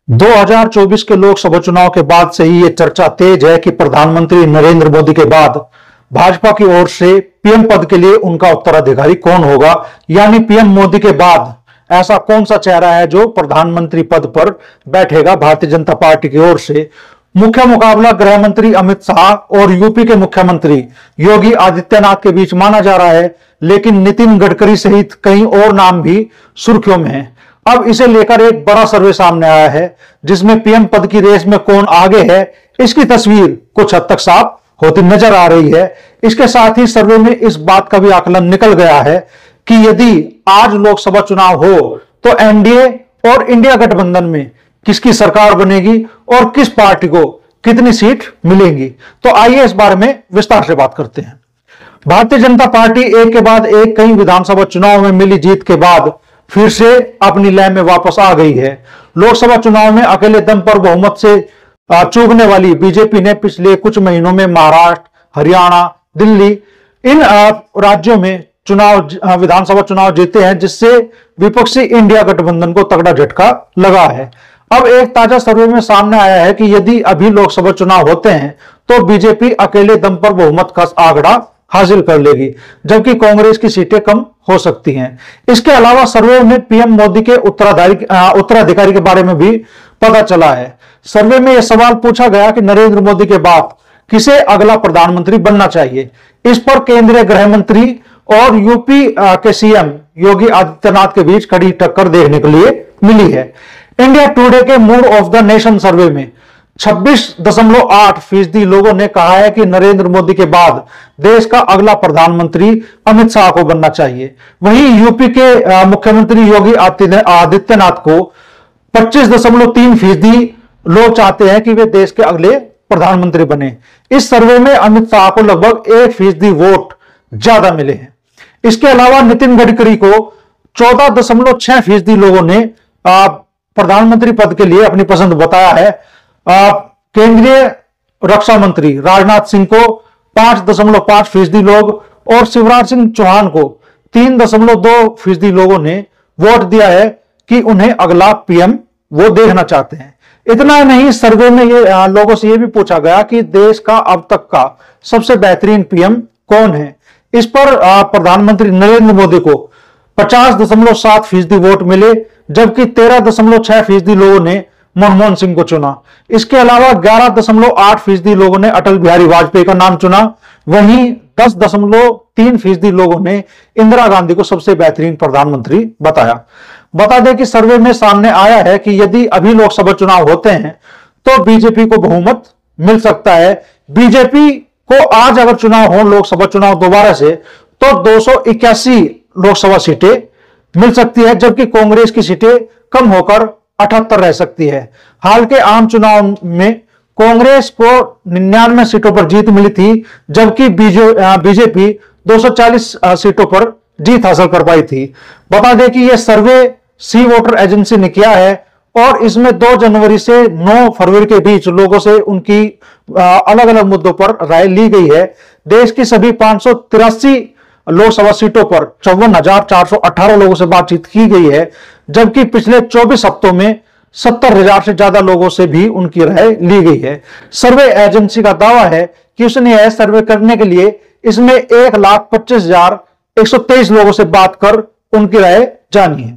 2024 के लोकसभा चुनाव के बाद से ही ये चर्चा तेज है कि प्रधानमंत्री नरेंद्र मोदी के बाद भाजपा की ओर से पीएम पद के लिए उनका उत्तराधिकारी कौन होगा, यानी पीएम मोदी के बाद ऐसा कौन सा चेहरा है जो प्रधानमंत्री पद पर बैठेगा। भारतीय जनता पार्टी की ओर से मुख्य मुकाबला गृह मंत्री अमित शाह और यूपी के मुख्यमंत्री योगी आदित्यनाथ के बीच माना जा रहा है, लेकिन नितिन गडकरी सहित कई और नाम भी सुर्खियों में हैं। अब इसे लेकर एक बड़ा सर्वे सामने आया है जिसमें पीएम पद की रेस में कौन आगे है, इसकी तस्वीर कुछ हद तक साफ होती नजर आ रही है। इसके साथ ही सर्वे में इस बात का भी आकलन निकल गया है कि यदि आज लोकसभा चुनाव हो तो एनडीए और इंडिया गठबंधन में किसकी सरकार बनेगी और किस पार्टी को कितनी सीट मिलेंगी। तो आइए इस बारे में विस्तार से बात करते हैं। भारतीय जनता पार्टी एक के बाद एक कई विधानसभा चुनाव में मिली जीत के बाद फिर से अपनी लय में वापस आ गई है। लोकसभा चुनाव में अकेले दम पर बहुमत से चूकने वाली बीजेपी ने पिछले कुछ महीनों में महाराष्ट्र, हरियाणा, दिल्ली इन राज्यों में विधानसभा चुनाव जीते हैं, जिससे विपक्षी इंडिया गठबंधन को तगड़ा झटका लगा है। अब एक ताजा सर्वे में सामने आया है कि यदि अभी लोकसभा चुनाव होते हैं तो बीजेपी अकेले दम पर बहुमत का आंकड़ा हासिल कर लेगी, जबकि कांग्रेस की सीटें कम हो सकती हैं। इसके अलावा सर्वे में पीएम मोदी के उत्तराधिकारी के बारे में भी पता चला है। सर्वे में यह सवाल पूछा गया कि नरेंद्र मोदी के बाद किसे अगला प्रधानमंत्री बनना चाहिए। इस पर केंद्रीय गृह मंत्री और यूपी के सीएम योगी आदित्यनाथ के बीच कड़ी टक्कर देखने के लिए मिली है। इंडिया टुडे के मूड ऑफ द नेशन सर्वे में 26.8% लोगों ने कहा है कि नरेंद्र मोदी के बाद देश का अगला प्रधानमंत्री अमित शाह को बनना चाहिए। वहीं यूपी के मुख्यमंत्री योगी आदित्यनाथ को 25.3% लोग चाहते हैं कि वे देश के अगले प्रधानमंत्री बने। इस सर्वे में अमित शाह को लगभग 1% वोट ज्यादा मिले हैं। इसके अलावा नितिन गडकरी को 14.6% लोगों ने प्रधानमंत्री पद के लिए अपनी पसंद बताया है। केंद्रीय रक्षा मंत्री राजनाथ सिंह को 5.5% लोग और शिवराज सिंह चौहान को 3.2% लोगों ने वोट दिया है कि उन्हें अगला पीएम वो देखना चाहते हैं। इतना नहीं, सर्वे में ये लोगों से यह भी पूछा गया कि देश का अब तक का सबसे बेहतरीन पीएम कौन है। इस पर प्रधानमंत्री नरेंद्र मोदी को 50.7% वोट मिले, जबकि 13.6% लोगों ने मनमोहन सिंह को चुना। इसके अलावा 11.8% लोगों ने अटल बिहारी वाजपेयी का नाम चुना। वहीं 10.3% लोगों ने इंदिरा गांधी को सबसे बेहतरीन प्रधानमंत्री बताया। बता दें कि सर्वे में सामने आया है कि यदि अभी लोकसभा चुनाव होते हैं तो बीजेपी को बहुमत मिल सकता है। बीजेपी को आज अगर चुनाव हो, लोकसभा चुनाव दोबारा से, तो 281 लोकसभा सीटें मिल सकती है, जबकि कांग्रेस की सीटें कम होकर 78 रह सकती है। हाल के आम चुनाव में कांग्रेस को 99 सीटों पर जीत मिली थी, जबकि बीजेपी 240 सीटों पर जीत हासिल कर पाई थी। बता दें कि यह सर्वे सी वोटर एजेंसी ने किया है और इसमें 2 जनवरी से 9 फरवरी के बीच लोगों से उनकी अलग अलग मुद्दों पर राय ली गई है। देश की सभी 583 लोकसभा सीटों पर 54,418 लोगों से बातचीत की गई है, जबकि पिछले 24 हफ्तों में 70,000 से ज्यादा लोगों से भी उनकी राय ली गई है। सर्वे एजेंसी का दावा है कि उसने यह सर्वे करने के लिए इसमें 1,25,123 लोगों से बात कर उनकी राय जानी है।